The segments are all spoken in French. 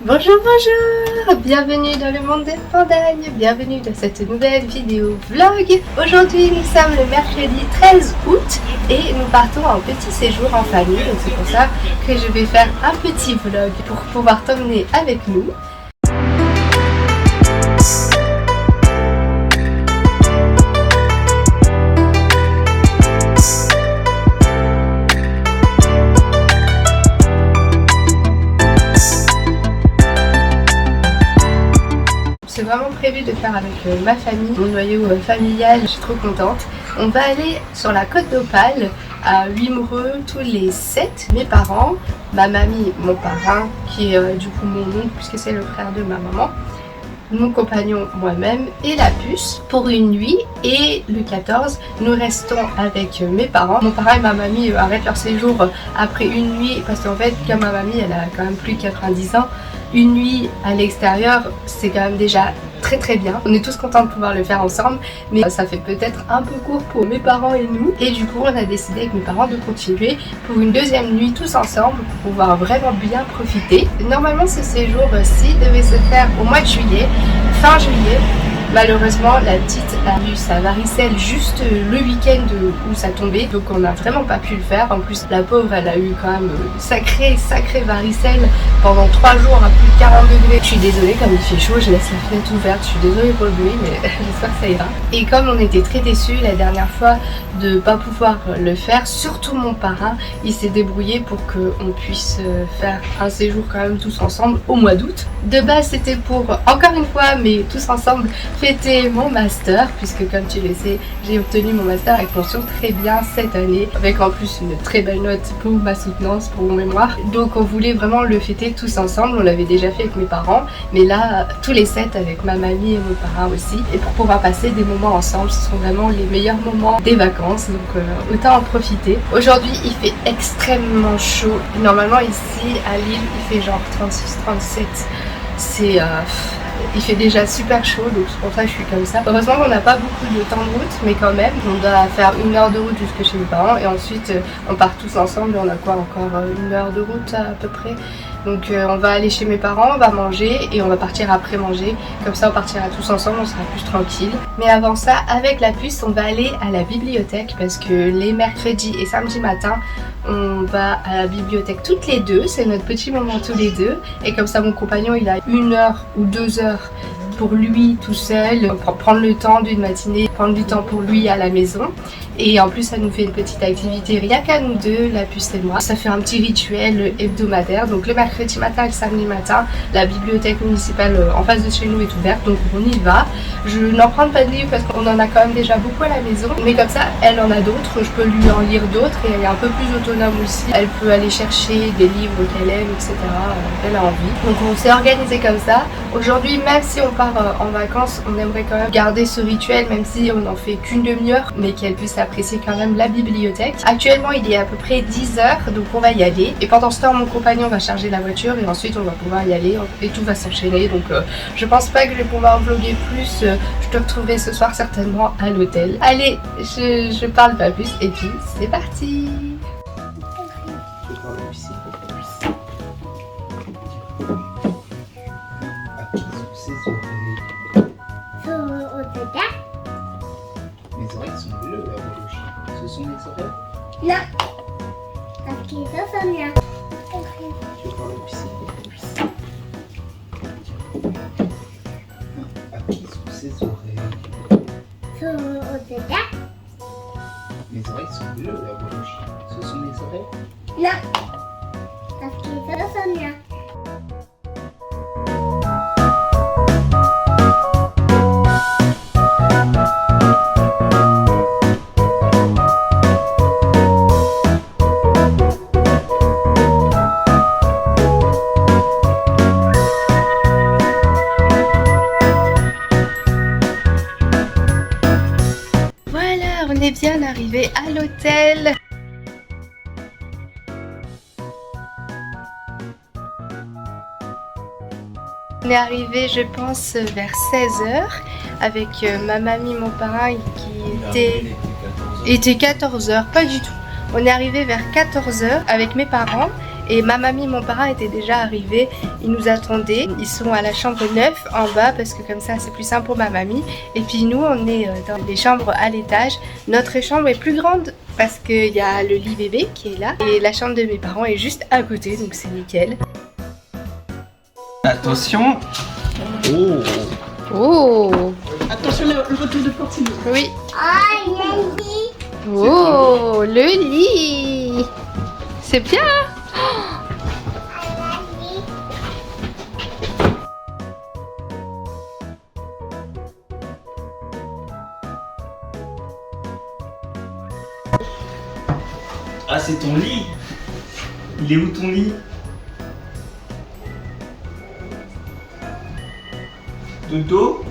Bonjour, bonjour! Bienvenue dans le monde des pandagnes, bienvenue dans cette nouvelle vidéo vlog. Aujourd'hui nous sommes le mercredi 13 août et nous partons en petit séjour en famille. Donc c'est pour ça que je vais faire un petit vlog pour pouvoir t'emmener avec nous. C'est vraiment prévu de faire avec ma famille, mon noyau familial, je suis trop contente. On va aller sur la côte d'Opale, à Wimereux, tous les 7, mes parents, ma mamie, mon parrain, qui est du coup mon oncle, puisque c'est le frère de ma maman, mon compagnon, moi-même et la puce pour une nuit. Et le 14 nous restons avec mes parents. Mon parrain et ma mamie arrêtent leur séjour après une nuit parce qu'en fait comme ma mamie elle a quand même plus de 90 ans, une nuit à l'extérieur c'est quand même déjà très bien. On est tous contents de pouvoir le faire ensemble, mais ça fait peut-être un peu court pour mes parents et nous. Et du coup on a décidé avec mes parents de continuer pour une deuxième nuit tous ensemble pour pouvoir vraiment bien profiter. Normalement ce séjour-ci devait se faire au mois de juillet, fin juillet. Malheureusement la petite a eu sa varicelle juste le week-end où ça tombait, donc on n'a vraiment pas pu le faire. En plus la pauvre elle a eu quand même sacrée varicelle pendant 3 jours à plus de 40 degrés. Je suis désolée, comme il fait chaud je laisse la fenêtre ouverte, je suis désolée pour le bruit mais j'espère que ça ira. Et comme on était très déçus la dernière fois de ne pas pouvoir le faire, surtout mon parrain, il s'est débrouillé pour qu'on puisse faire un séjour quand même tous ensemble au mois d'août. De base c'était pour, encore une fois, mais tous ensemble, fêter mon master, puisque comme tu le sais, j'ai obtenu mon master avec mention très bien cette année, avec en plus une très belle note pour ma soutenance, pour mon mémoire. Donc on voulait vraiment le fêter tous ensemble, on l'avait déjà fait avec mes parents, mais là, tous les 7 avec ma mamie et mon parrain aussi, et pour pouvoir passer des moments ensemble, ce sont vraiment les meilleurs moments des vacances, donc autant en profiter. Aujourd'hui, il fait extrêmement chaud. Normalement ici, à Lille, il fait genre 36-37. C'est... il fait déjà super chaud, donc c'est pour ça que je suis comme ça. Heureusement qu'on n'a pas beaucoup de temps de route, mais quand même, on doit faire 1 heure de route jusque chez mes parents et ensuite on part tous ensemble et on a quoi, encore 1 heure de route à peu près. Donc on va aller chez mes parents, on va manger et on va partir après manger. Comme ça on partira tous ensemble, on sera plus tranquille. Mais avant ça, avec la puce, on va aller à la bibliothèque parce que les mercredis et samedis matin, on va à la bibliothèque toutes les deux. C'est notre petit moment tous les deux. Et comme ça mon compagnon il a 1 heure ou 2 heures pour lui tout seul, prendre le temps d'une matinée, prendre du temps pour lui à la maison. Et en plus ça nous fait une petite activité rien qu'à nous deux, la puce et moi. Ça fait un petit rituel hebdomadaire. Donc le mercredi matin et le samedi matin, la bibliothèque municipale en face de chez nous est ouverte, donc on y va. Je n'emprunte pas de livres parce qu'on en a quand même déjà beaucoup à la maison, mais comme ça elle en a d'autres, je peux lui en lire d'autres et elle est un peu plus autonome aussi. Elle peut aller chercher des livres qu'elle aime, etc. Elle a envie. Donc on s'est organisé comme ça. Aujourd'hui, même si on part en vacances, on aimerait quand même garder ce rituel, même si on n'en fait qu'une demi-heure, mais qu'elle puisse apprécier quand même la bibliothèque. Actuellement il est à peu près 10 heures, donc on va y aller. Et pendant ce temps mon compagnon va charger la voiture et ensuite on va pouvoir y aller et tout va s'enchaîner. Donc je pense pas que je vais pouvoir vlogger plus. Je te retrouverai ce soir certainement à l'hôtel. Allez, je parle pas plus et puis c'est parti. Mes oreilles sont bleues à gauche. Ce sont mes oreilles? Non. Ok, ça sonne bien. Je parle ici. À qui sont ses oreilles? Mes oreilles sont bleues à gauche. Ce sont mes oreilles? Non. Ok, ça sonne bien. On est bien arrivé à l'hôtel. On est arrivé je pense vers 16h avec ma mamie, mon parrain qui était 14h, pas du tout. On est arrivé vers 14h avec mes parents Et ma mamie et mon parrain étaient déjà arrivés, ils nous attendaient. Ils sont à la chambre 9 en bas parce que comme ça c'est plus simple pour ma mamie. Et puis nous on est dans les chambres à l'étage. Notre chambre est plus grande parce qu'il y a le lit bébé qui est là. Et la chambre de mes parents est juste à côté, donc c'est nickel. Attention. Oh. Oh! Attention, le retour de porte. Oui. Oh, il y a un lit. Oh, le lit! C'est bien! Ah, c'est ton lit. Il est où ton lit? Dodo?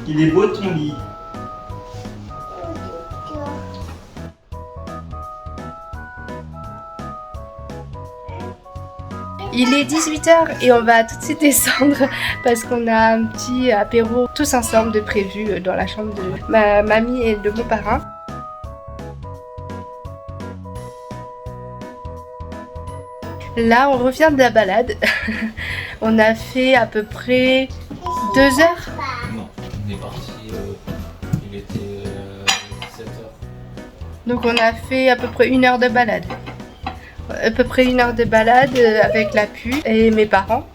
Il est beau ton lit. Il est 18h et on va tout de suite descendre parce qu'on a un petit apéro tous ensemble de prévu dans la chambre de ma mamie et de mon parrain. Là, on revient de la balade. On a fait à peu près 2 heures. Non, on est parti, il était 17h. Donc on a fait à peu près 1 heure de balade. À peu près 1 heure de balade avec la pu et mes parents.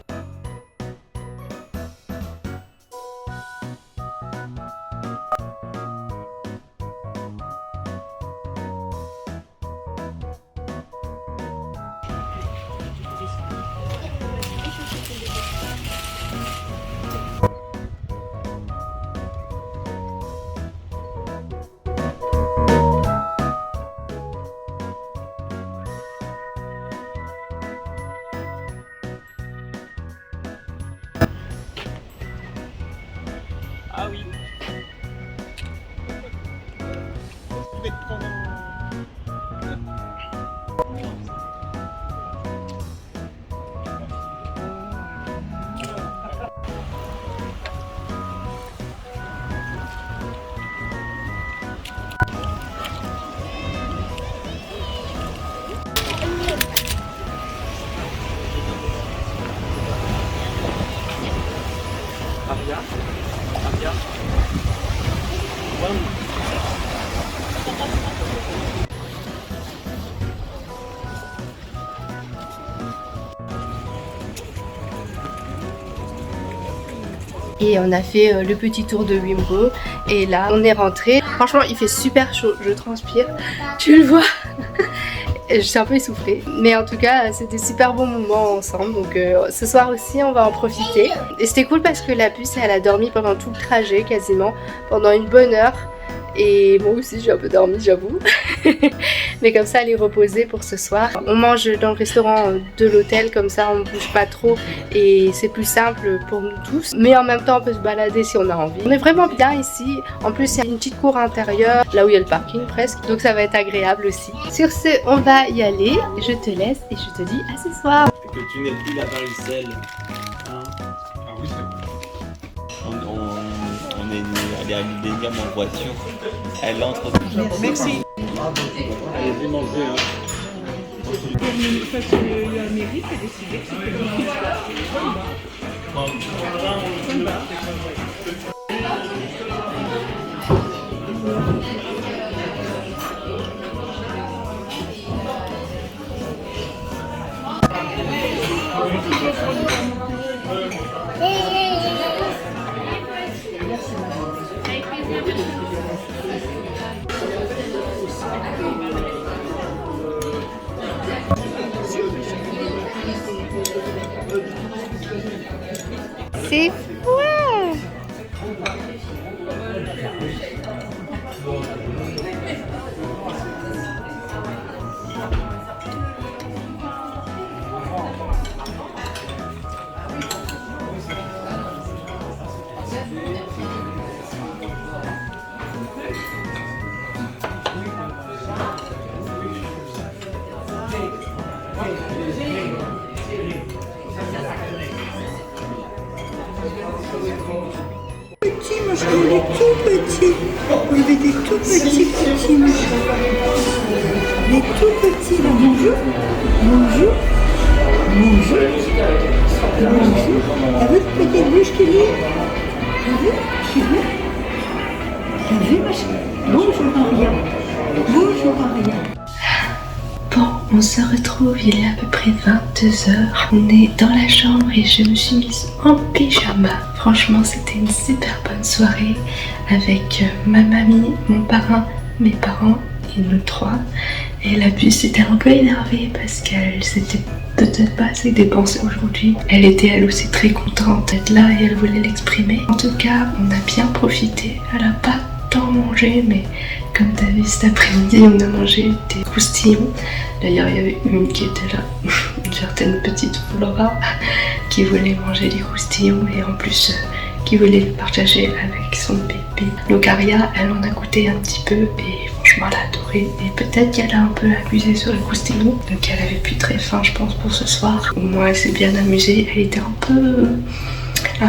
Ah oui. Et on a fait le petit tour de Wimbledon. Et là, on est rentré. Franchement, il fait super chaud. Je transpire. Tu le vois. Je suis un peu essoufflée. Mais en tout cas, c'était super bons moments ensemble. Donc ce soir aussi, on va en profiter. Et c'était cool parce que la puce, elle a dormi pendant tout le trajet quasiment. Pendant une bonne heure. Et moi aussi j'ai un peu dormi, j'avoue. Mais comme ça elle est reposée pour ce soir. On mange dans le restaurant de l'hôtel, comme ça on bouge pas trop et c'est plus simple pour nous tous. Mais en même temps on peut se balader si on a envie. On est vraiment bien ici. En plus il y a une petite cour intérieure, là où il y a le parking presque. Donc ça va être agréable aussi. Sur ce, on va y aller. Je te laisse et je te dis à ce soir. Que tu n'es plus la varicelle. Hein? Ah oui, c'est vrai. On est allé à Millennium en voiture. Elle entre. Merci. Allez-y, mangez, hein. Parce que la mairie a décidé que c'était difficile. C'est fou! Bonjour. Bonjour. Bonjour. Bonjour. T'as vu cette petite bouche qui lit? T'as vu? T'as vu? T'as vu, ma chérie? Bonjour, Maria. Bonjour, Maria. Bon, on se retrouve, il est à peu près 22h. On est dans la chambre et je me suis mise en pyjama. Franchement, c'était une super bonne soirée avec ma mamie, mon parrain, mes parents et nous trois. Et la puce était un peu énervée parce qu'elle s'était peut-être pas assez dépensée aujourd'hui. Elle était elle aussi très contente d'être là et elle voulait l'exprimer. En tout cas, on a bien profité. Elle a pas tant mangé, mais comme tu as vu cet après-midi, on a mangé des croustillons. D'ailleurs, il y avait une qui était là, une certaine petite Flora, qui voulait manger des croustillons et en plus qui voulait le partager avec son bébé. Donc Aria, elle en a goûté un petit peu et franchement elle a adoré. Et peut-être qu'elle a un peu abusé sur les croustillons, donc elle avait plus très faim je pense pour ce soir. Au moins elle s'est bien amusée, elle était un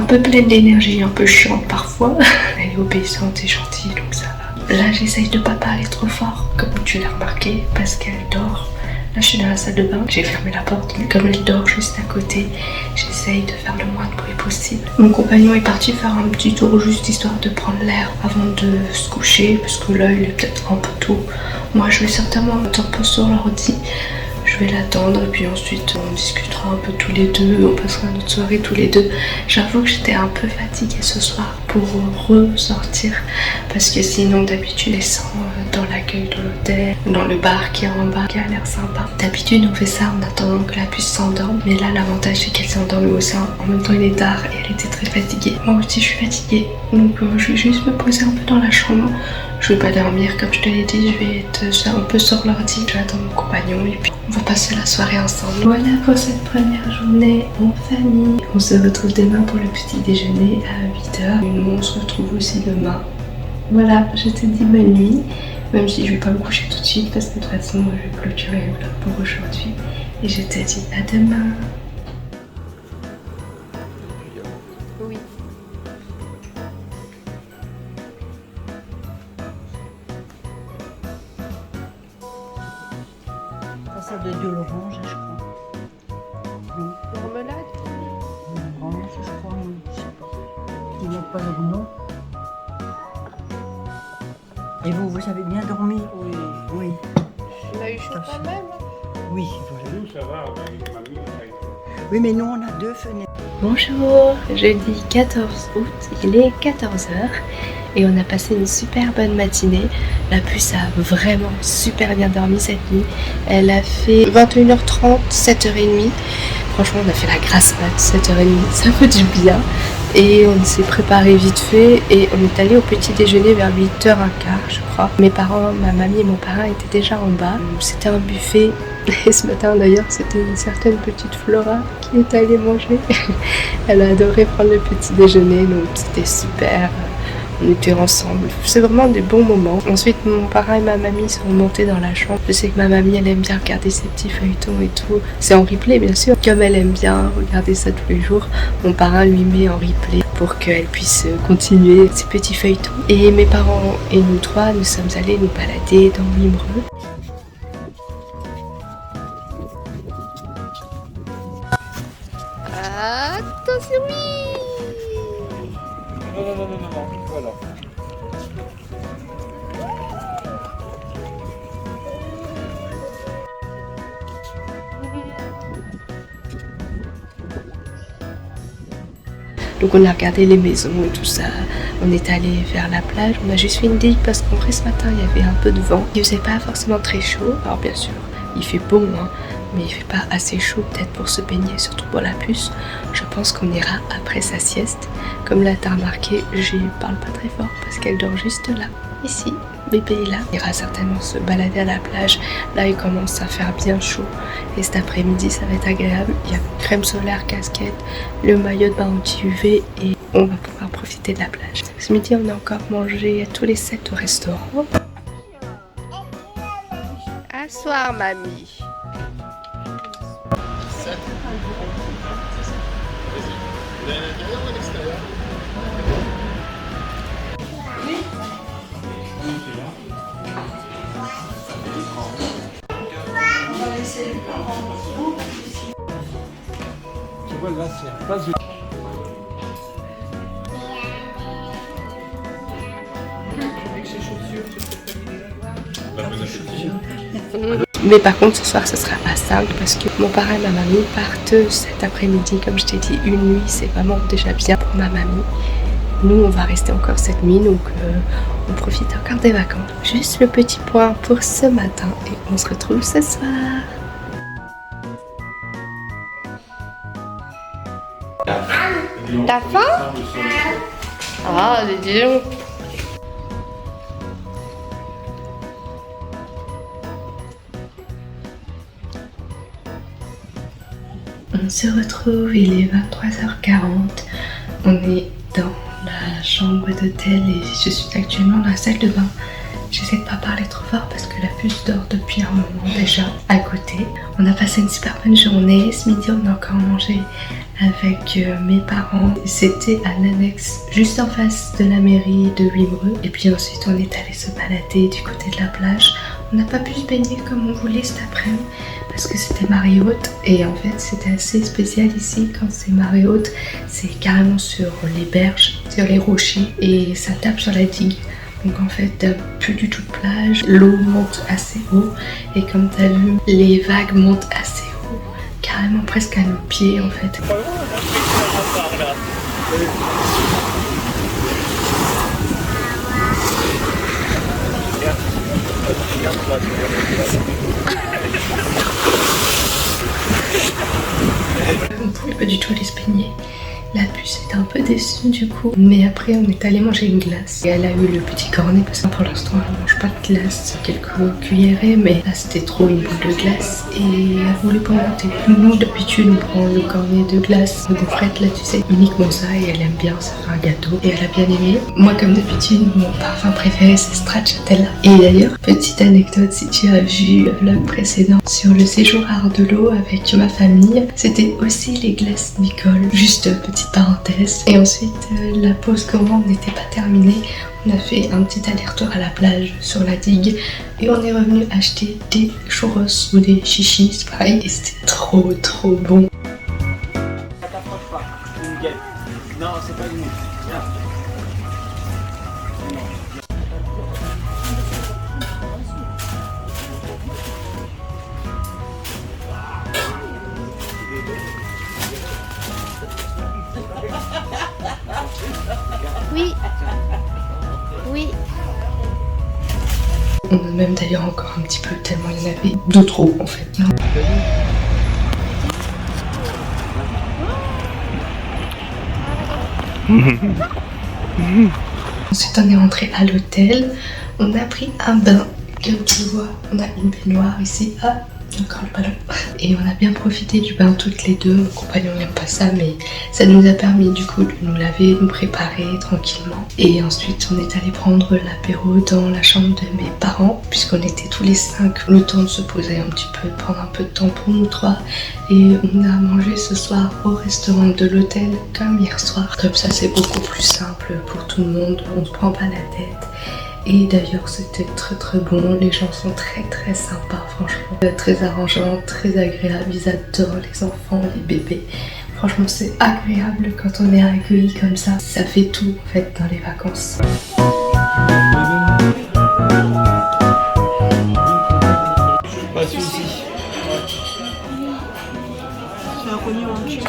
peu pleine d'énergie, un peu chiante parfois. Elle est obéissante et gentille donc ça va. Là j'essaye de pas parler trop fort comme tu l'as remarqué parce qu'elle dort. Là je suis dans la salle de bain, j'ai fermé la porte mais comme elle dort juste à côté, j'essaye de faire le moins de bruit possible. Mon compagnon est parti faire un petit tour juste histoire de prendre l'air avant de se coucher parce que là il est peut-être un peu tôt. Moi je vais certainement mettre un peu sur l'ordi. Je vais l'attendre et puis ensuite on discutera un peu tous les deux, on passera notre soirée tous les deux. J'avoue que j'étais un peu fatiguée ce soir pour ressortir parce que sinon d'habitude elle sent dans l'accueil de l'hôtel, dans le bar qui est en bas qui a l'air sympa. D'habitude on fait ça en attendant que la puce s'endorme, mais là l'avantage c'est qu'elle s'est endormie aussi. En même temps il est tard et elle était très fatiguée. Moi aussi je suis fatiguée donc je vais juste me poser un peu dans la chambre. Je vais pas dormir comme je te l'ai dit, je vais être un peu sur l'ordi, je vais attendre mon compagnon et puis on va passer la soirée ensemble. Voilà pour cette première journée en famille. On se retrouve demain pour le petit déjeuner à 8h. Nous on se retrouve aussi demain. Voilà, je te dis bonne nuit, même si je vais pas me coucher tout de suite parce que de toute façon je vais clôturer le vlog pour aujourd'hui. Et je te dis à demain. Oui. Ça doit être de l'orange, je crois. Non. Marmelade. L'orange, je crois, non, je sais pas. Ils mettent pas leur nom. Et vous avez bien dormi? Oui. Oui. On a eu chaud quand même. Oui, voilà. Nous, ça va, oui, mais nous, on a 2 fenêtres. Bonjour, jeudi 14 août, il est 14h et on a passé une super bonne matinée. La puce a vraiment super bien dormi cette nuit. Elle a fait 21h30, 7h30. Franchement, on a fait la grasse mat, 7h30, ça fait du bien. Et on s'est préparé vite fait et on est allé au petit déjeuner vers 8h15 je crois. Mes parents, ma mamie et mon parrain étaient déjà en bas. C'était un buffet et ce matin d'ailleurs c'était une certaine petite Flora qui est allée manger. Elle a adoré prendre le petit déjeuner donc c'était super. On était ensemble, c'est vraiment des bons moments. Ensuite mon parrain et ma mamie sont montés dans la chambre. Je sais que ma mamie elle aime bien regarder ses petits feuilletons et tout. C'est en replay bien sûr. Comme elle aime bien regarder ça tous les jours, mon parrain lui met en replay pour qu'elle puisse continuer ses petits feuilletons. Et mes parents et nous trois, nous sommes allés nous balader dans Wimereux. Attention, oui! Non, voilà. Donc on a regardé les maisons et tout ça, on est allé vers la plage, on a juste fait une digue parce qu'en vrai ce matin il y avait un peu de vent. Il faisait pas forcément très chaud, alors bien sûr il fait beau hein, mais il fait pas assez chaud peut-être pour se baigner, surtout pour la puce. Je pense qu'on ira après sa sieste. Comme là t'as remarqué, je parle pas très fort parce qu'elle dort juste là. Ici, bébé est là. On ira certainement se balader à la plage. Là il commence à faire bien chaud et cet après-midi ça va être agréable. Il y a crème solaire, casquette, le maillot de bain anti-UV et on va pouvoir profiter de la plage. Ce midi on a encore mangé tous les 7 au restaurant. Asseoir mamie. Tu vois, là, c'est pas de... Mais par contre ce soir ce sera à 5 parce que mon père et ma mamie partent cet après-midi. Comme je t'ai dit, une nuit c'est vraiment déjà bien pour ma mamie. Nous on va rester encore cette nuit, donc on profite encore des vacances. Juste le petit point pour ce matin et on se retrouve ce soir. T'as faim? Ah, dis donc. On se retrouve, il est 23h40. On est dans la chambre d'hôtel et je suis actuellement dans la salle de bain. J'essaie de pas parler trop fort parce que la puce dort depuis un moment déjà à côté. On a passé une super bonne journée. Ce midi, on a encore mangé avec mes parents. C'était à l'annexe juste en face de la mairie de Wimereux. Et puis ensuite, on est allé se balader du côté de la plage. On n'a pas pu se baigner comme on voulait cet après-midi parce que c'était marée haute. Et en fait, c'était assez spécial ici quand c'est marée haute. C'est carrément sur les berges, sur les rochers et ça tape sur la digue. Donc en fait, t'as plus du tout de plage, l'eau monte assez haut et comme t'as vu, les vagues montent assez haut, carrément presque à nos pieds en fait. On ne pouvait pas du tout aller se baigner. La puce était un peu déçue du coup, mais après on est allé manger une glace et elle a eu le petit cornet parce que pour l'instant elle ne mange pas de glace, quelques cuillerées, mais là c'était trop une boule de glace et elle voulait pas en goûter. Nous d'habitude on prend le cornet de glace, de gaufrette là tu sais, uniquement ça et elle aime bien, ça fait un gâteau et elle a bien aimé. Moi comme d'habitude mon parfum préféré c'est Stracciatella. Et d'ailleurs petite anecdote, si tu as vu le vlog précédent sur le séjour à Ardelot avec ma famille, c'était aussi les glaces Nicole, juste petite parenthèse. Et ensuite la pause gourmande n'était pas terminée, on a fait un petit aller-retour à la plage sur la digue et on est revenu acheter des churros ou des chichis, c'est pareil, et c'était trop bon. Ça t'approche pas, c'est une guêpe. Non, c'est pas une mouche. Oui. Oui. On a même d'ailleurs encore un petit peu tellement il y en avait de trop en fait. Ensuite on est rentré à l'hôtel, on a pris un bain, comme tu vois on a une baignoire ici, ah encore le ballon, et on a bien profité du bain toutes les deux. Mon compagnon n'aime pas ça mais ça nous a permis du coup de nous laver, de nous préparer tranquillement et ensuite on est allé prendre l'apéro dans la chambre de mes parents puisqu'on était tous les 5, le temps de se poser un petit peu, de prendre un peu de temps pour nous trois et on a mangé ce soir au restaurant de l'hôtel comme hier soir. Comme ça c'est beaucoup plus simple pour tout le monde, on se prend pas la tête. Et d'ailleurs c'était très bon, les gens sont très sympas franchement, très arrangeants, très agréables, ils adorent les enfants, les bébés. Franchement c'est agréable quand on est accueilli comme ça fait tout en fait dans les vacances. Pas de soucis. C'est un pognon en chien.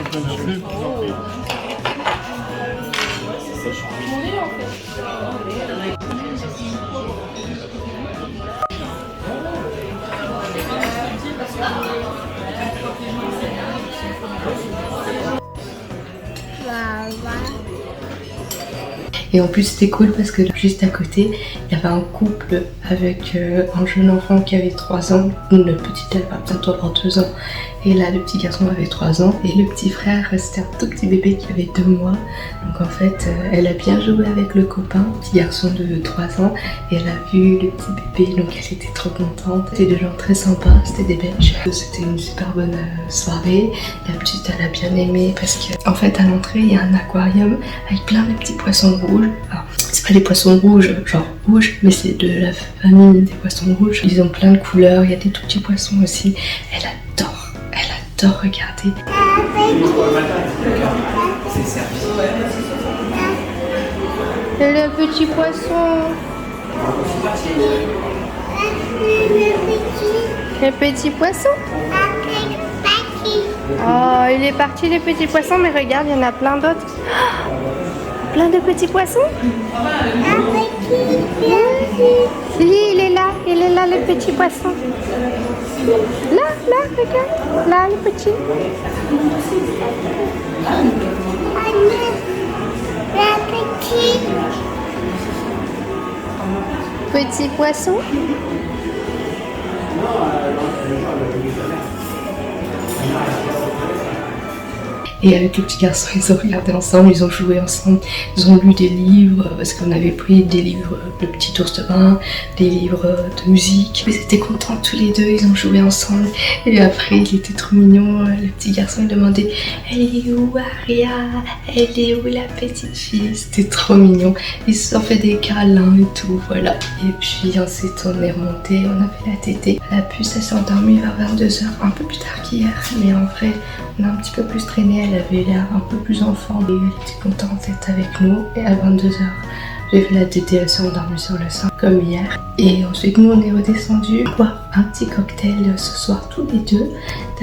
Et en plus c'était cool parce que juste à côté il y avait un couple avec un jeune enfant qui avait 3 ans, le petit elle va bientôt avoir 2 ans et là le petit garçon avait 3 ans et le petit frère c'était un tout petit bébé qui avait 2 mois. Donc en fait elle a bien joué avec le copain, petit garçon de 3 ans et elle a vu le petit bébé donc elle était trop contente. C'était des gens très sympas, c'était des Belges. C'était une super bonne soirée. La petite elle a bien aimé parce qu'en fait à l'entrée il y a un aquarium avec plein de petits poissons rouges. Alors, c'est pas des poissons rouges, genre rouges, mais c'est de la famille des poissons rouges. Ils ont plein de couleurs, il y a des tout petits poissons aussi. Elle a j'adore regarder. Le petit poisson. Le petit poisson. Oh, il est parti le petit poisson, mais regarde, il y en a plein d'autres. Oh, plein de petits poissons. Oui, il est là le petit poisson. Là, regarde, là le petit. Petit poisson. Et avec le petit garçon, ils ont regardé ensemble, ils ont joué ensemble, ils ont lu des livres, parce qu'on avait pris des livres, Le Petit Ours de Bain, des livres de musique. Ils étaient contents tous les deux, ils ont joué ensemble. Et après, il était trop mignon, le petit garçon, il demandait « Elle est où Aria? Elle est où la petite fille ?» C'était trop mignon. Ils se sont fait des câlins et tout, voilà. Et puis ensuite, on est remonté, on a fait la tétée. La puce, elle s'est endormie vers 22h, un peu plus tard qu'hier, mais en vrai, on a un petit peu plus traîné. Elle avait l'air un peu plus enfant et elle était contente d'être avec nous. Et à 22h, j'ai fait la tétée, elle s'est endormie sur le sein comme hier. Et ensuite, nous, on est redescendus boire un petit cocktail ce soir tous les deux.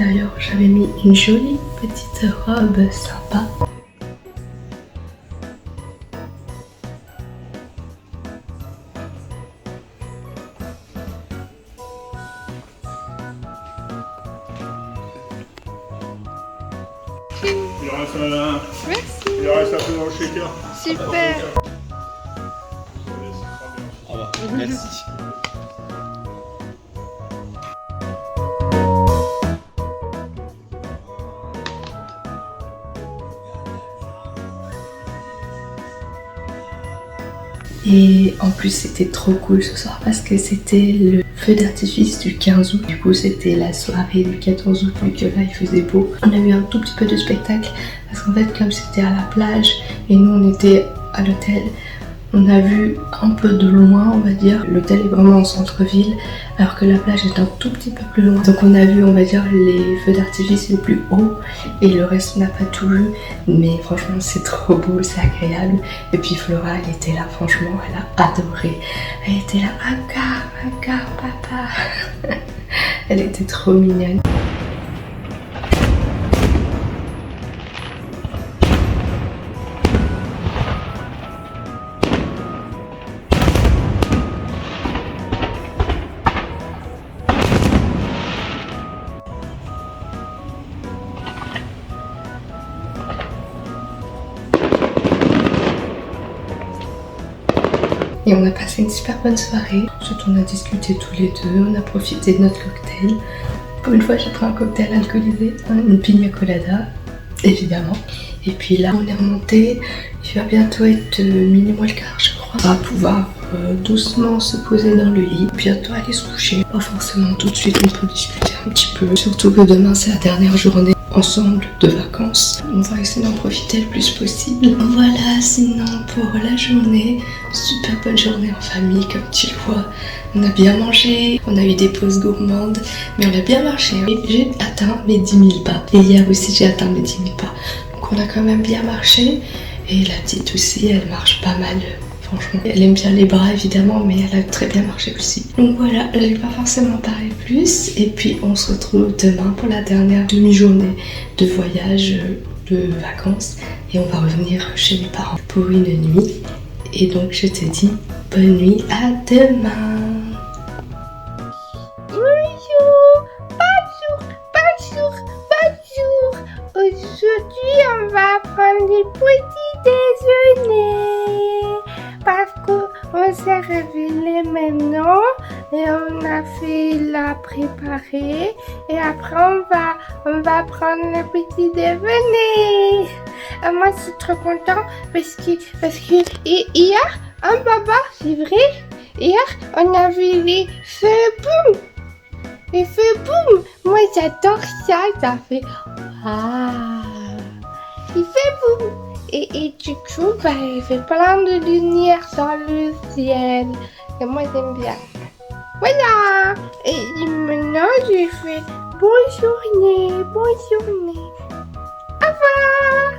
D'ailleurs, j'avais mis une jolie petite robe sympa. Merci. Il reste un peu dans le shaker. Super. Au revoir. Merci. Et en plus c'était trop cool ce soir parce que c'était le feu d'artifice du 15 août. Du coup c'était la soirée du 14 août vu que là il faisait beau. On a eu un tout petit peu de spectacle parce qu'en fait comme c'était à la plage et nous on était à l'hôtel, on a vu un peu de loin, on va dire. L'hôtel est vraiment en centre-ville alors que la plage est un tout petit peu plus loin. Donc on a vu, on va dire, les feux d'artifice les plus hauts et le reste on n'a pas tout vu. Mais franchement c'est trop beau, c'est agréable. Et puis Flora, elle était là, franchement, elle a adoré. Elle était là, encore papa. Elle était trop mignonne. Et on a passé une super bonne soirée. Ensuite on a discuté tous les deux, on a profité de notre cocktail. Pour une fois j'ai pris un cocktail alcoolisé, une pina colada, évidemment. Et puis là on est remonté, il va bientôt être minuit moins le quart je crois. On va pouvoir doucement se poser dans le lit, bientôt aller se coucher. Pas forcément tout de suite, on peut discuter un petit peu. Surtout que demain c'est la dernière journée ensemble de vacances. On va essayer d'en profiter le plus possible. Voilà, sinon pour la journée, super bonne journée en famille comme tu le vois. On a bien mangé, on a eu des pauses gourmandes, mais on a bien marché. Et j'ai atteint mes 10 000 pas. Et hier aussi j'ai atteint mes 10 000 pas. Donc on a quand même bien marché. Et la petite aussi, elle marche pas mal. Franchement, elle aime bien les bras évidemment, mais elle a très bien marché aussi. Donc voilà, je vais pas forcément parler plus. Et puis on se retrouve demain pour la dernière demi-journée de voyage, de vacances. Et on va revenir chez mes parents pour une nuit. Et donc je te dis bonne nuit, à demain. Bonjour. Aujourd'hui on va prendre des petits déjeuners. Parce qu'on s'est réveillé maintenant et on a fait la préparer et après on va prendre le petit déjeuner. Et moi je suis trop content parce que hier, papa, c'est vrai, hier on a vu les feux boum. Les feux boum. Moi j'adore ça, ça fait ah. Il fait boum. Et du coup, il fait plein de lumière dans le ciel. Et moi, j'aime bien. Voilà. Et maintenant, je fais Bonjour Né, bonjour Né. Au revoir.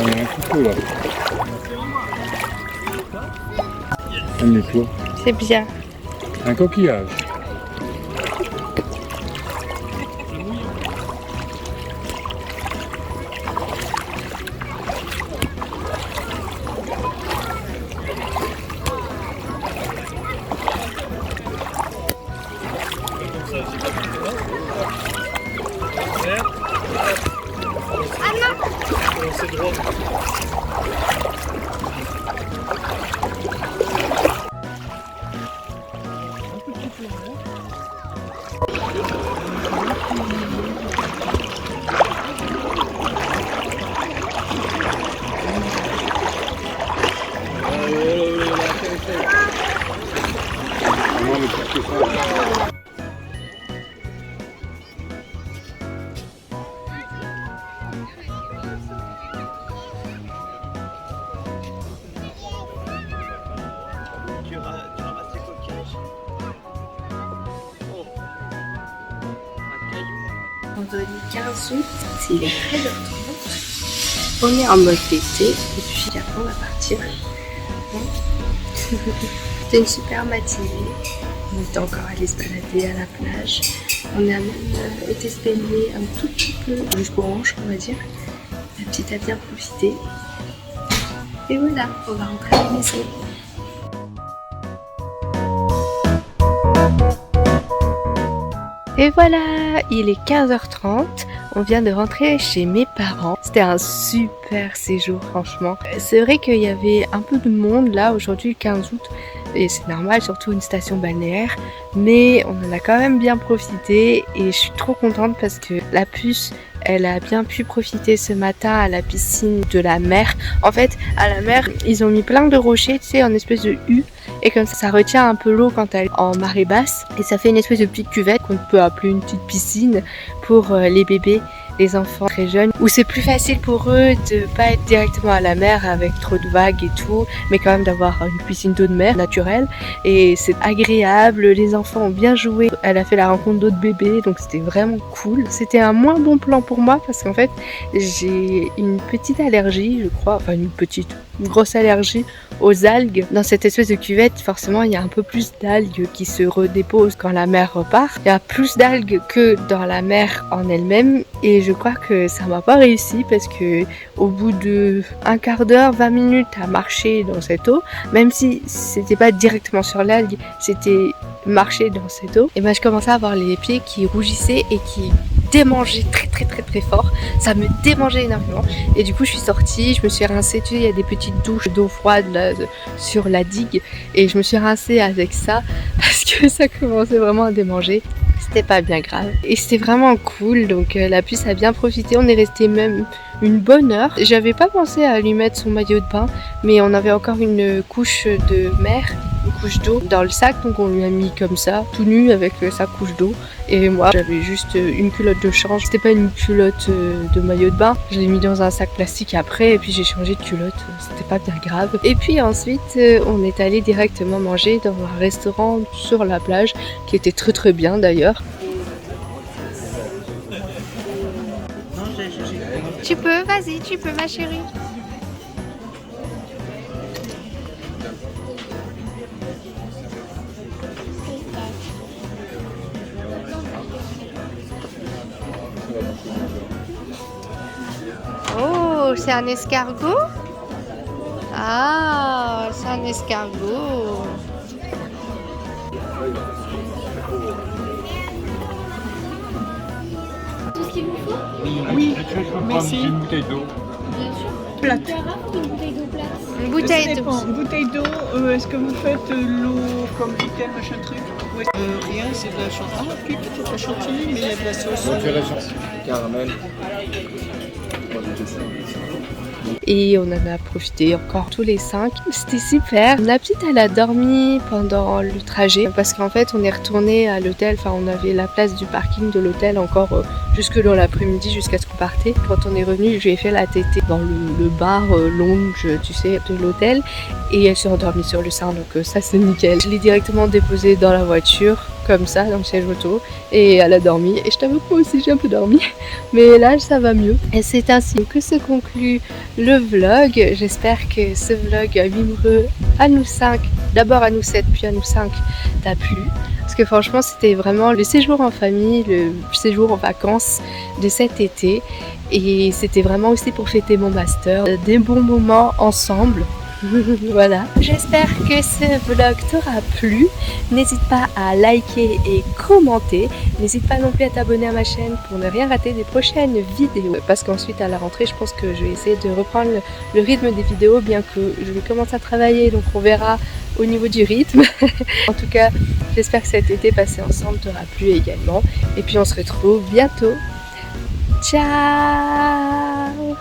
Un couteau là. Amuse-toi. C'est bien. Un coquillage. Vendredi 15 août, il est 13h30. On est en mode été et puis après on va partir. C'était une super matinée. On était encore allé se balader à la plage. On a même été se baigner un tout petit peu jusqu'aux hanches, on va dire. La petite a bien profité. Et voilà, on va rentrer à la maison. Et voilà, il est 15h30, on vient de rentrer chez mes parents. C'était un super séjour franchement. C'est vrai qu'il y avait un peu de monde là aujourd'hui le 15 août et c'est normal, surtout une station balnéaire, mais on en a quand même bien profité et je suis trop contente parce que la puce, elle a bien pu profiter ce matin à la piscine de la mer. En fait, à la mer, ils ont mis plein de rochers, tu sais, en espèce de U. Et comme ça retient un peu l'eau quand elle est en marée basse. Et ça fait une espèce de petite cuvette qu'on peut appeler une petite piscine pour les bébés, les enfants très jeunes. Où c'est plus facile pour eux de pas être directement à la mer avec trop de vagues et tout. Mais quand même d'avoir une piscine d'eau de mer naturelle. Et c'est agréable, les enfants ont bien joué. Elle a fait la rencontre d'autres bébés, donc c'était vraiment cool. C'était un moins bon plan pour moi parce qu'en fait j'ai une petite allergie, je crois. Enfin une grosse allergie aux algues. Dans cette espèce de cuvette, forcément, il y a un peu plus d'algues qui se redéposent quand la mer repart. Il y a plus d'algues que dans la mer en elle-même et je crois que ça m'a pas réussi parce que au bout de un quart d'heure, 20 minutes à marcher dans cette eau, même si c'était pas directement sur l'algue, c'était marcher dans cette eau, et ben je commençais à avoir les pieds qui rougissaient et qui démangeaient très fort. Ça me démangeait énormément et du coup je suis sortie, je me suis rincée, tu sais, il y a des petites douches d'eau froide là, sur la digue et je me suis rincée avec ça parce que ça commençait vraiment à démanger. C'était pas bien grave et c'était vraiment cool, donc la puce a bien profité. On est resté même une bonne heure. J'avais pas pensé à lui mettre son maillot de bain, mais on avait encore une couche de mer, une couche d'eau dans le sac, donc on lui a mis comme ça, tout nu avec sa couche d'eau. Et moi j'avais juste une culotte de change, c'était pas une culotte de maillot de bain, je l'ai mis dans un sac plastique après et puis j'ai changé de culotte, c'était pas bien grave. Et puis ensuite on est allé directement manger dans un restaurant sur la plage qui était très bien d'ailleurs. Tu peux, vas-y, tu peux ma chérie. Oh, c'est un escargot? Ah, c'est un escargot. Tout ce qu'il vous faut? Oui, Je peux prendre merci. une bouteille d'eau. Bien sûr. Plate. Une carafe ou une bouteille d'eau plate? Une Ça bouteille dépend. d'eau. Bouteille d'eau, est-ce que vous faites l'eau comme bouteille, machin truc? Rien, c'est de la chantilly. Ah, puis peut-être la chantilly, mais il y a de la sauce. Donc, la chance. Caramel. Et on en a profité encore tous les 5. C'était super. La petite, elle a dormi pendant le trajet parce qu'en fait, on est retourné à l'hôtel. Enfin, on avait la place du parking de l'hôtel encore jusque dans l'après-midi jusqu'à ce qu'on partait. Quand on est revenu, je lui ai fait la tétée dans le bar lounge, tu sais, de l'hôtel. Et elle s'est endormie sur le sein, donc ça, c'est nickel. Je l'ai directement déposée dans la voiture, comme ça, dans le siège auto. Et elle a dormi. Et je t'avoue que moi aussi, j'ai un peu dormi. Mais là, ça va mieux. Et c'est ainsi que se conclut le vlog. J'espère que ce vlog amoureux à nous 5, d'abord à nous 7 puis à nous 5, t'a plu. Parce que franchement c'était vraiment le séjour en famille, le séjour en vacances de cet été. Et c'était vraiment aussi pour fêter mon master. Des bons moments ensemble. Voilà. J'espère que ce vlog t'aura plu. N'hésite pas à liker et commenter. N'hésite pas non plus à t'abonner à ma chaîne pour ne rien rater des prochaines vidéos. Parce qu'ensuite à la rentrée, je pense que je vais essayer de reprendre le rythme des vidéos, bien que je vais commencer à travailler, donc on verra au niveau du rythme. En tout cas, j'espère que cet été passé ensemble t'aura plu également. Et puis on se retrouve bientôt. Ciao!